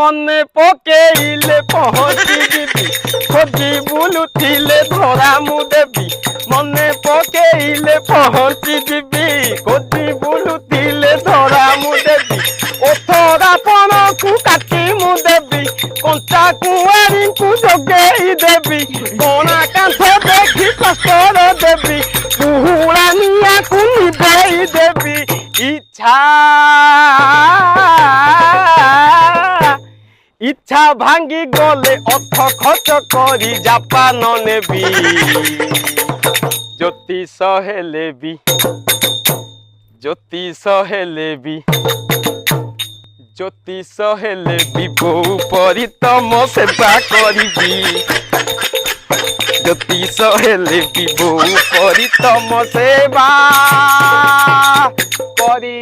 মনে পকেইলে পহଞ୍ଚি দিবি খোঁজি বুলুথিলে ধরা মু দেবি মনে পকেইলে পহଞ୍ଚি দিবি খোঁজি বুলুথিলে ধরা মু দেবি ওথরা পণকু কাটি মু দেবি কঞ্চা কুয়ারিଙ୍କୁ ଯୋଗେଇ ଦେବି କଣା କାନ୍ଥ ଦେଖି କଷ୍ଟର ଦେବି ପୁହୁଳା ନିଆଁକୁ ନିଭେଇ ଦେବି ইচ্ছা ভাঙ্গি গলে অর্থ খরচ করি জাপান নেবি জ্যোতিষ হেলেবি জ্যোতিষ হেলেবি জ্যোতিষ হেলেবি বউ পরি তম সেবা করিবি জ্যোতিষ হেলেবি বউ পরি তম সেবা করি